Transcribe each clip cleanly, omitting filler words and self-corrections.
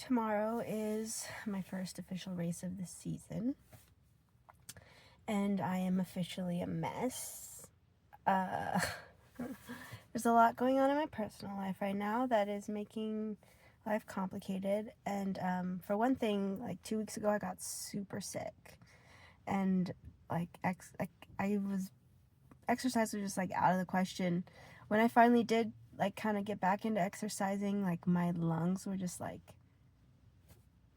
Tomorrow is my first official race of the season, and I am officially a mess. There's a lot going on in my personal life right now that is making life complicated, and for one thing, like 2 weeks ago I got super sick, and exercise was just like out of the question. When I finally did like kind of get back into exercising, like my lungs were just like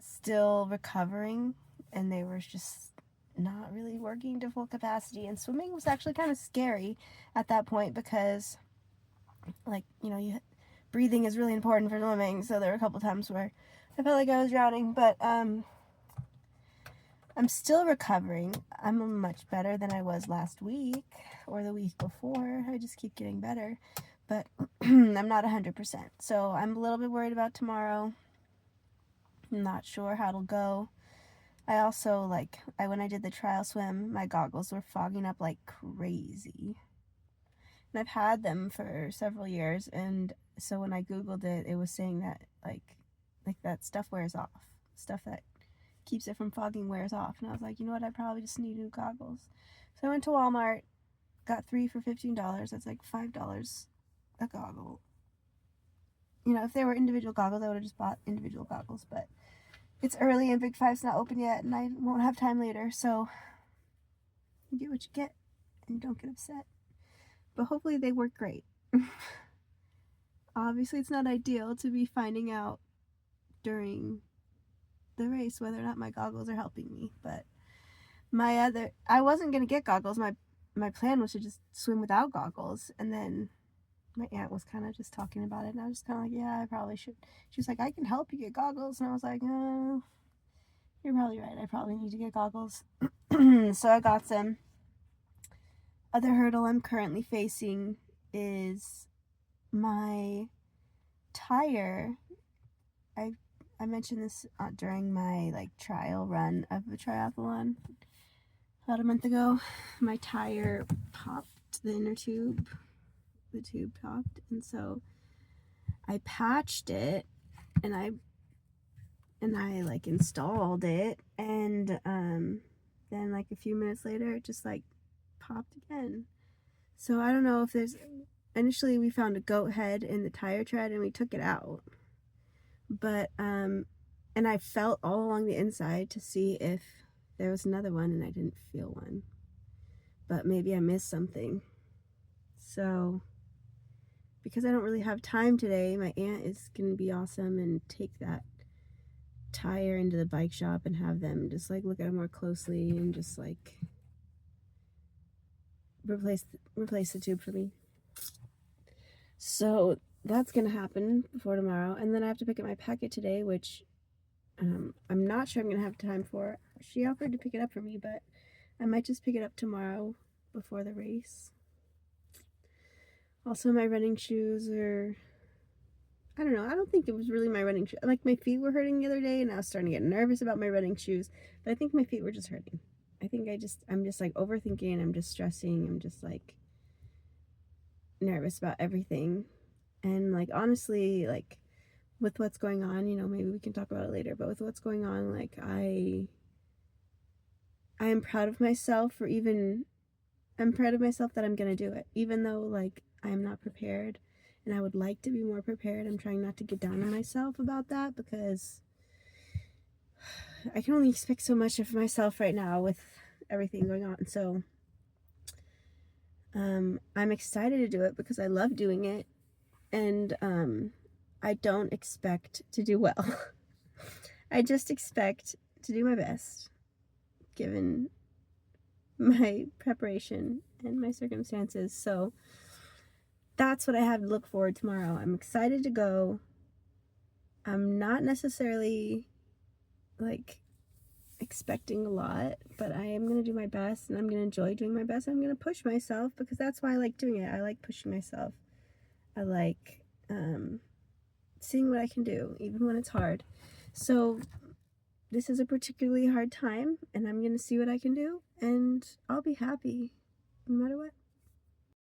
still recovering, and they were just not really working to full capacity. And swimming was actually kind of scary at that point because, like, breathing is really important for swimming. So there were a couple times where I felt like I was drowning, but I'm still recovering. I'm much better than I was last week or the week before. I just keep getting better, but I'm not 100%. So I'm a little bit worried about tomorrow. I'm not sure how it'll go. I also, when I did the trial swim, my goggles were fogging up like crazy. And I've had them for several years, and so when I Googled it, it was saying that, like that stuff wears off. Stuff that keeps it from fogging wears off. And I was like, you know what, I probably just need new goggles. So I went to Walmart, got 3 for $15. That's like $5 a goggle. If they were individual goggles, I would have just bought individual goggles, but it's early and Big Five's not open yet, and I won't have time later, so you get what you get, and don't get upset. But hopefully they work great. Obviously, it's not ideal to be finding out during the race whether or not my goggles are helping me, but I wasn't going to get goggles. My plan was to just swim without goggles, and then my aunt was kind of just talking about it, and I was just kind of like, yeah, I probably should. She was like, I can help you get goggles, and I was like, oh, you're probably right. I probably need to get goggles. So I got some. Other hurdle I'm currently facing is my tire. I mentioned this during my trial run of the triathlon about a month ago. My tire popped, the inner tube. The tube popped, and so I patched it, and I installed it, and then a few minutes later it just popped again. So I don't know if initially we found a goat head in the tire tread and we took it out, but and I felt all along the inside to see if there was another one, and I didn't feel one, but maybe I missed something. So because I don't really have time today, my aunt is gonna be awesome and take that tire into the bike shop and have them just look at it more closely and just replace the tube for me. So that's gonna happen before tomorrow, and then I have to pick up my packet today, which I'm not sure I'm gonna have time for. She offered to pick it up for me, but I might just pick it up tomorrow before the race. Also, my running shoes are, I don't know, I don't think it was really my running shoes. My feet were hurting the other day, and I was starting to get nervous about my running shoes, but I think my feet were just hurting. I think I'm just overthinking, I'm just stressing, I'm just nervous about everything. And honestly, with what's going on, maybe we can talk about it later, but with what's going on, I am proud of myself I'm proud of myself that I'm gonna do it, even though I am not prepared, and I would like to be more prepared. I'm trying not to get down on myself about that, because I can only expect so much of myself right now with everything going on. So I'm excited to do it because I love doing it, and I don't expect to do well. I just expect to do my best given my preparation and my circumstances. So that's what I have to look forward to tomorrow. I'm excited to go. I'm not necessarily expecting a lot, but I am going to do my best, and I'm going to enjoy doing my best. I'm going to push myself because that's why I like doing it. I like pushing myself. I like seeing what I can do, even when it's hard. So this is a particularly hard time, and I'm going to see what I can do, and I'll be happy no matter what.